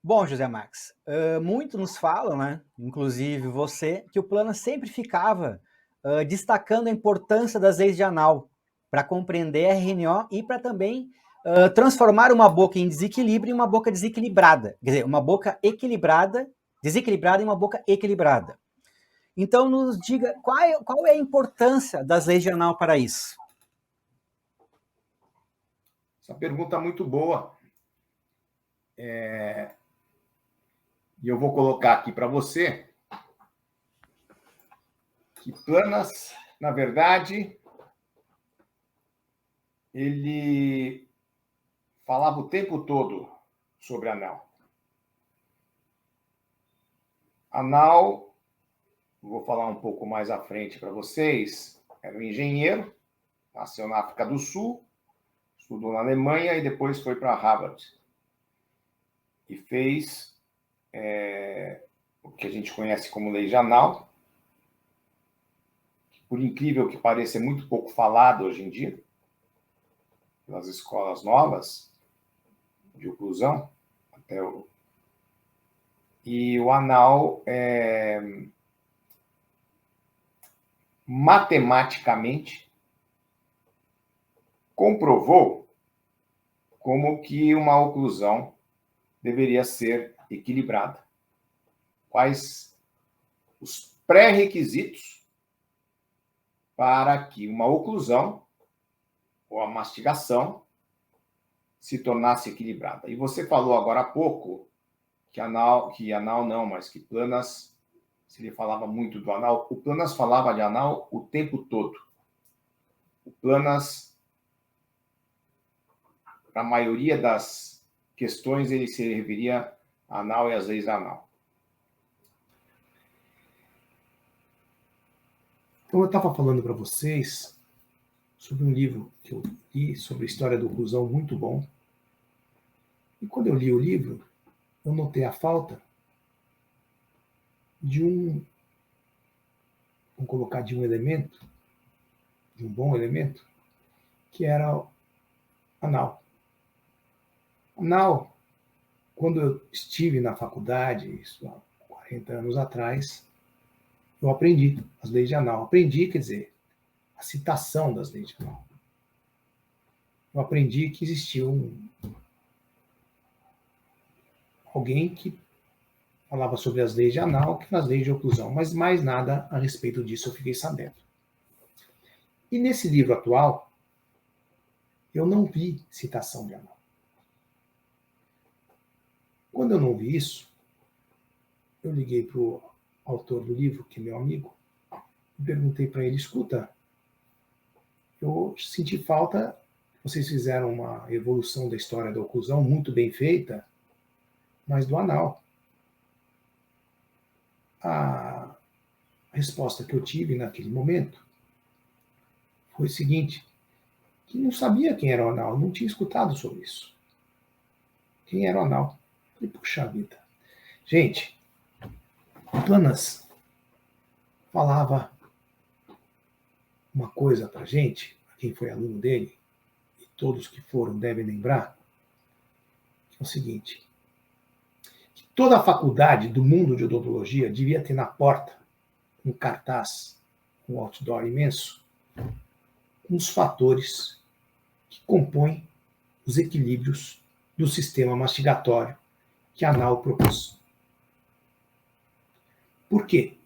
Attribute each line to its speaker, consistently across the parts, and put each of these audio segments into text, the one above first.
Speaker 1: Bom, José Max, muito nos falam, né, inclusive você, que o Plana sempre ficava destacando a importância das leis de Anal para compreender a RNO e para também transformar uma boca em desequilíbrio em uma boca desequilibrada. Quer dizer, uma boca equilibrada, desequilibrada em uma boca equilibrada. Então, nos diga qual é a importância das leis de Anal para isso.
Speaker 2: Essa pergunta é muito boa. E eu vou colocar aqui para você que Planas, na verdade, ele falava o tempo todo sobre Anal. Anal, vou falar um pouco mais à frente para vocês, era um engenheiro, nasceu na África do Sul, estudou na Alemanha e depois foi para Harvard. E fez o que a gente conhece como lei de Anal, que, por incrível que pareça, é muito pouco falado hoje em dia, pelas escolas novas de oclusão. E o Anal, matematicamente, comprovou como que uma oclusão deveria ser equilibrada. Quais os pré-requisitos para que uma oclusão ou a mastigação se tornasse equilibrada. E você falou agora há pouco que anal não, mas que Planas, se ele falava muito do anal, o Planas falava de anal o tempo todo. O Planas, para a maioria das questões, ele se referia a anal e às leis da anal. Então, eu estava falando para vocês sobre um livro que eu li sobre a história da oclusão, muito bom. E quando eu li o livro, eu notei a falta de vamos colocar, de um elemento, de um bom elemento, que era o anal. Anal, quando eu estive na faculdade, isso há 40 anos atrás, eu aprendi as leis de Anal. Aprendi, quer dizer, a citação das leis de Anal. Eu aprendi que existia alguém que falava sobre as leis de Anal, que nas leis de oclusão, mas mais nada a respeito disso eu fiquei sabendo. E nesse livro atual, eu não vi citação de Anal. Quando eu não vi isso, eu liguei para o autor do livro, que é meu amigo, e perguntei para ele, escuta, eu senti falta, vocês fizeram uma evolução da história da oclusão muito bem feita, mas do anal. A resposta que eu tive naquele momento foi o seguinte, que não sabia quem era o anal, não tinha escutado sobre isso. Quem era o anal? E puxa vida. Gente, Planas falava uma coisa pra gente, quem foi aluno dele, e todos que foram devem lembrar, que é o seguinte, que toda a faculdade do mundo de odontologia devia ter na porta um cartaz, um outdoor imenso, uns fatores que compõem os equilíbrios do sistema mastigatório que a Anal propôs. Por quê?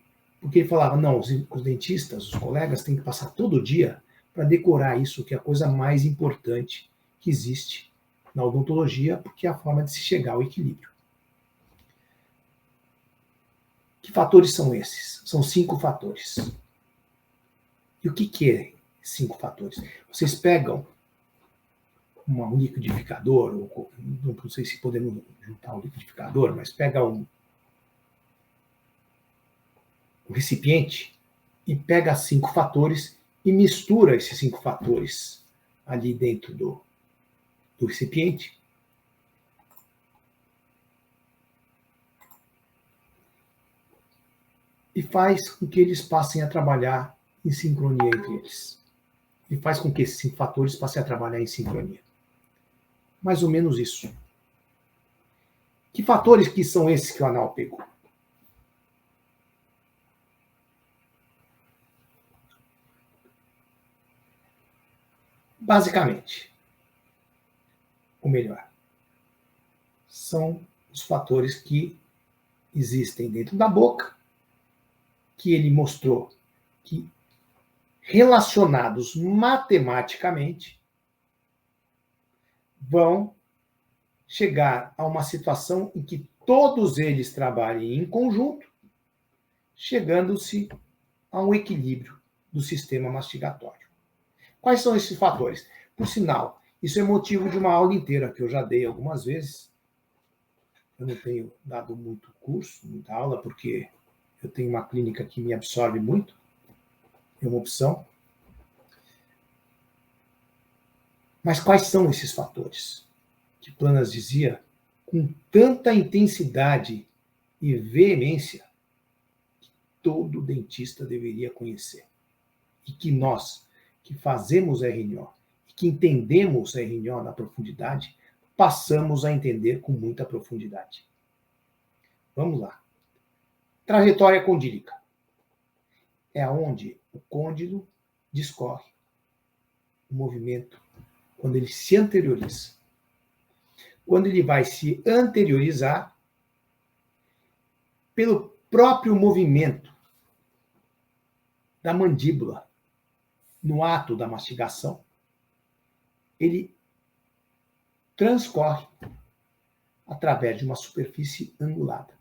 Speaker 2: Porque ele falava, não, os dentistas, os colegas têm que passar todo dia para decorar isso, que é a coisa mais importante que existe na odontologia, porque é a forma de se chegar ao equilíbrio. Que fatores são esses? São 5 fatores. E o que é 5 fatores? Vocês pegam um liquidificador, ou não sei se podemos juntar um liquidificador, mas pega um recipiente e pega 5 fatores e mistura esses 5 fatores ali dentro do recipiente. E faz com que eles passem a trabalhar em sincronia entre eles. E faz com que esses 5 fatores passem a trabalhar em sincronia. Mais ou menos isso. Que fatores que são esses que o anal pegou? Basicamente, ou melhor, são os fatores que existem dentro da boca, que ele mostrou que, relacionados matematicamente, vão chegar a uma situação em que todos eles trabalhem em conjunto, chegando-se a um equilíbrio do sistema mastigatório. Quais são esses fatores? Por sinal, isso é motivo de uma aula inteira que eu já dei algumas vezes. Eu não tenho dado muito curso, muita aula, porque eu tenho uma clínica que me absorve muito. É uma opção. Mas quais são esses fatores? Que Planas dizia com tanta intensidade e veemência que todo dentista deveria conhecer. E que nós, que fazemos RNO, e que entendemos RNO na profundidade, passamos a entender com muita profundidade. Vamos lá. Trajetória condílica. É onde o côndilo discorre o movimento quando ele se anterioriza. Quando ele vai se anteriorizar, pelo próprio movimento da mandíbula no ato da mastigação, ele transcorre através de uma superfície angulada,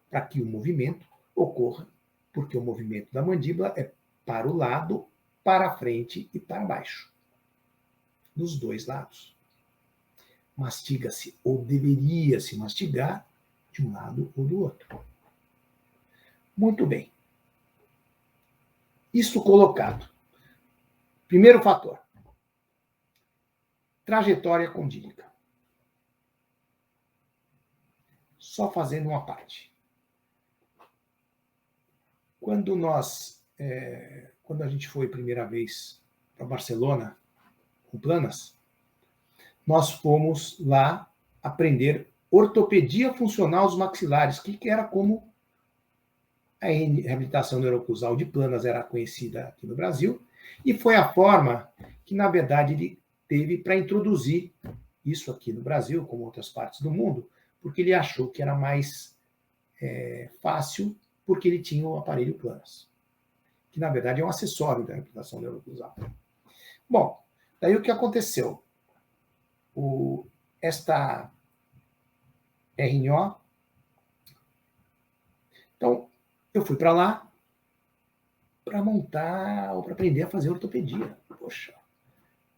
Speaker 2: para que o movimento ocorra, porque o movimento da mandíbula é para o lado, para a frente e para baixo, dos dois lados. Mastiga-se, ou deveria se mastigar, de um lado ou do outro. Muito bem. Isso colocado. Primeiro fator. Trajetória condílica. Só fazendo uma parte. Quando a gente foi a primeira vez para Barcelona, com Planas, nós fomos lá aprender ortopedia funcional dos maxilares, que era como a reabilitação neuroclusal de Planas era conhecida aqui no Brasil, e foi a forma que, na verdade, ele teve para introduzir isso aqui no Brasil, como outras partes do mundo, porque ele achou que era mais fácil, porque ele tinha o aparelho Planas, que, na verdade, é um acessório da reabilitação neuroclusal. Bom, daí o que aconteceu? Esta RNO. Então, eu fui para lá para montar ou para aprender a fazer ortopedia. Poxa,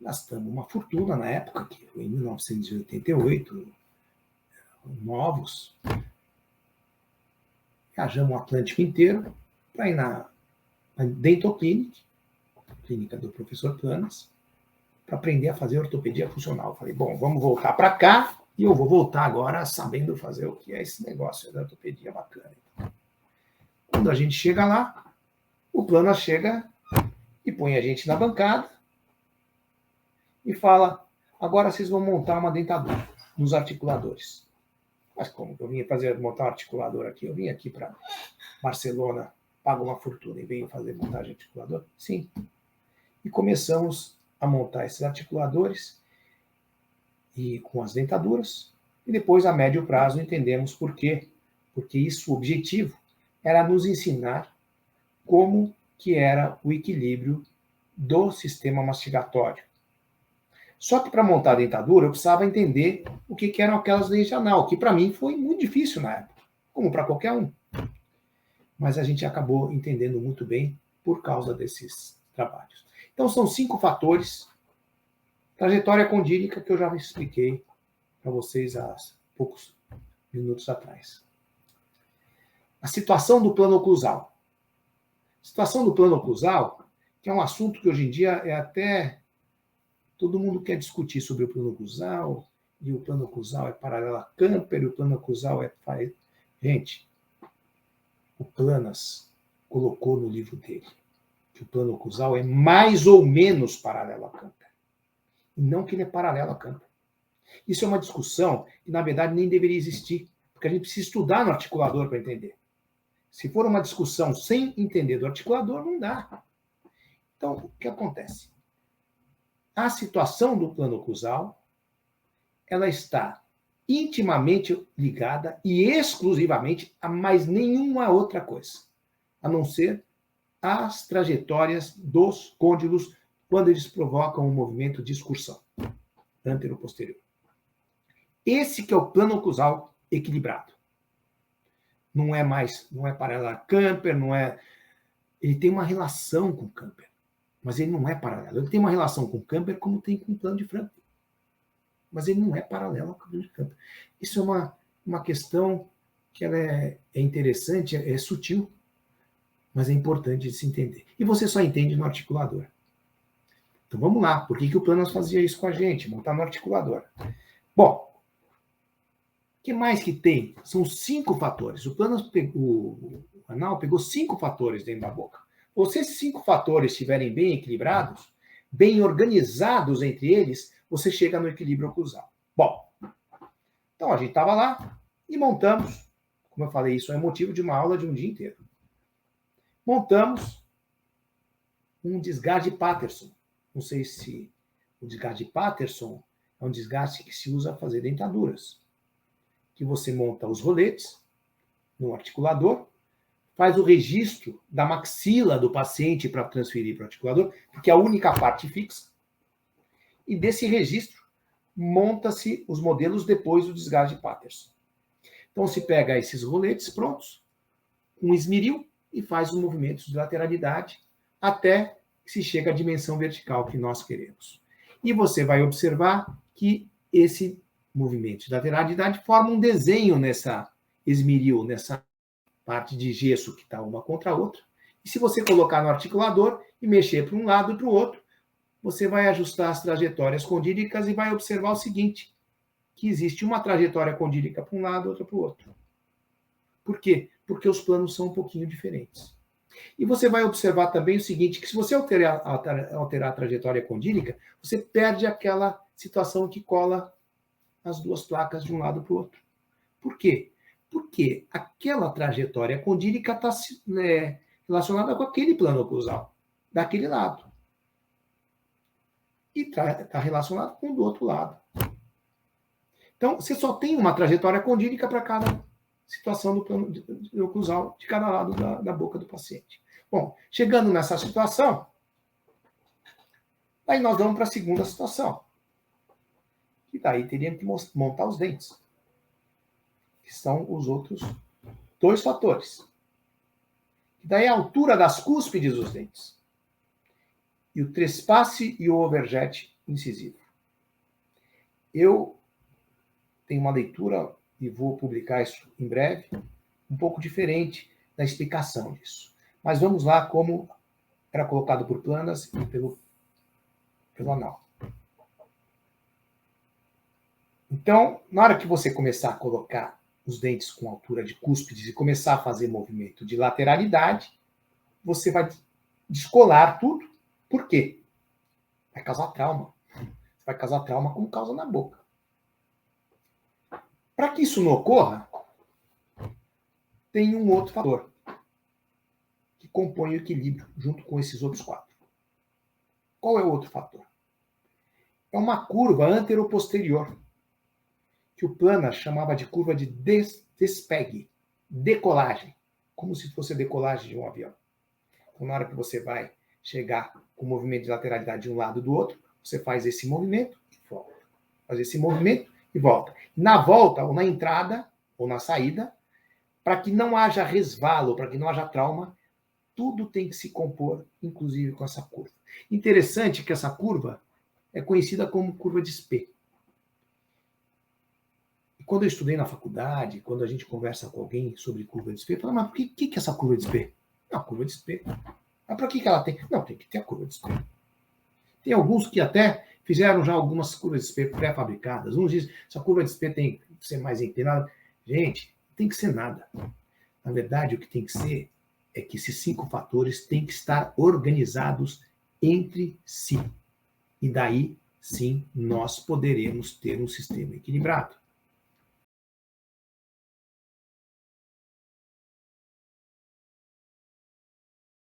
Speaker 2: gastamos uma fortuna na época, que foi em 1988, novos. Viajamos o Atlântico inteiro para ir na Dental Clinic, clínica do professor Planas, para aprender a fazer ortopedia funcional. Falei, bom, vamos voltar para cá e eu vou voltar agora sabendo fazer o que é esse negócio da ortopedia bacana. Quando a gente chega lá, o Planas chega e põe a gente na bancada e fala, agora vocês vão montar uma dentadura nos articuladores. Mas como que eu vim montar um articulador aqui? Eu vim aqui para Barcelona, pago uma fortuna e venho fazer montagem de articulador? Sim. E começamos a montar esses articuladores e com as dentaduras, e depois, a médio prazo, entendemos por quê. Porque isso, o objetivo, era nos ensinar como que era o equilíbrio do sistema mastigatório. Só que para montar a dentadura, eu precisava entender o que eram aquelas leis de anal, que para mim foi muito difícil na época, como para qualquer um. Mas a gente acabou entendendo muito bem por causa desses trabalhos. Então, são 5 fatores. Trajetória condílica, que eu já expliquei para vocês há poucos minutos atrás. A situação do plano oclusal. A situação do plano oclusal, que é um assunto que hoje em dia é até... Todo mundo quer discutir sobre o plano oclusal, e o plano oclusal é paralelo a Camper, e o plano oclusal é... Gente, o Planas colocou no livro dele que o plano oclusal é mais ou menos paralelo a Camper. E não que ele é paralelo a Camper. Isso é uma discussão que, na verdade, nem deveria existir, porque a gente precisa estudar no articulador para entender. Se for uma discussão sem entender do articulador, não dá. Então, o que acontece? A situação do plano oclusal, ela está intimamente ligada e exclusivamente a mais nenhuma outra coisa, a não ser as trajetórias dos côndilos quando eles provocam um movimento de excursão antero-posterior. Esse que é o plano oclusal equilibrado. Não é paralelo a Camper, ele tem uma relação com Camper, mas ele não é paralelo. Ele tem uma relação com Camper como tem com o plano de Frankfurt, mas ele não é paralelo ao plano de Camper. Isso é uma questão que ela é interessante, é sutil, mas é importante de se entender. E você só entende no articulador. Então vamos lá, por que o Planas fazia isso com a gente? Montar no articulador. Bom, o que mais que tem? São 5 fatores. O anal pegou 5 fatores dentro da boca. Ou se esses 5 fatores estiverem bem equilibrados, bem organizados entre eles, você chega no equilíbrio oclusal. Bom, então a gente estava lá e montamos, como eu falei, isso é motivo de uma aula de um dia inteiro. Montamos um desgaste Patterson. Não sei se o desgaste Patterson é um desgaste que se usa para fazer dentaduras. Que você monta os roletes no articulador, faz o registro da maxila do paciente para transferir para o articulador, porque é a única parte fixa. E desse registro, monta-se os modelos depois do desgaste Patterson. Então, se pega esses roletes prontos, um esmeril, e faz os movimentos de lateralidade até que se chega à dimensão vertical que nós queremos. E você vai observar que esse movimento de lateralidade forma um desenho nessa esmeril, nessa parte de gesso que está uma contra a outra. E se você colocar no articulador e mexer para um lado e para o outro, você vai ajustar as trajetórias condílicas e vai observar o seguinte, que existe uma trajetória condílica para um lado e outra para o outro. Por quê? Porque os planos são um pouquinho diferentes. E você vai observar também o seguinte, que se você alterar a trajetória condílica, você perde aquela situação que cola as duas placas de um lado para o outro. Por quê? Porque aquela trajetória condílica está relacionada com aquele plano oclusal, daquele lado. E está relacionado com o do outro lado. Então, você só tem uma trajetória condílica para cada situação do plano oclusal de cada lado da boca do paciente. Bom, chegando nessa situação, aí nós vamos para a segunda situação. E daí teríamos que montar os dentes, que são os outros 2 fatores. E daí a altura das cúspides dos dentes. E o trespasse e o overjet incisivo. Eu tenho uma leitura, e vou publicar isso em breve, um pouco diferente da explicação disso. Mas vamos lá como era colocado por Planas e pelo anal. Então, na hora que você começar a colocar os dentes com altura de cúspides e começar a fazer movimento de lateralidade, você vai descolar tudo. Por quê? Vai causar trauma. Vai causar trauma como causa na boca. Para que isso não ocorra, tem um outro fator que compõe o equilíbrio junto com esses outros 4. Qual é o outro fator? É uma curva antero-posterior, que o Planas chamava de curva de despegue, decolagem, como se fosse a decolagem de um avião. Então, na hora que você vai chegar com o movimento de lateralidade de um lado e do outro, você faz esse movimento e volta. Faz esse movimento e volta. Na volta, ou na entrada, ou na saída, para que não haja resvalo, para que não haja trauma, tudo tem que se compor, inclusive com essa curva. Interessante que essa curva é conhecida como curva de Spee. E quando eu estudei na faculdade, quando a gente conversa com alguém sobre curva de Spee, eu falo, mas por que é essa curva de Spee? Não, a curva de Spee. Mas para que ela tem? Não, tem que ter a curva de Spee. Tem alguns que até fizeram já algumas curvas de Spee pré-fabricadas. Uns dizem, essa curva de Spee tem que ser mais inclinada. Gente, não tem que ser nada. Na verdade, o que tem que ser é que esses 5 fatores têm que estar organizados entre si. E daí, sim, nós poderemos ter um sistema equilibrado.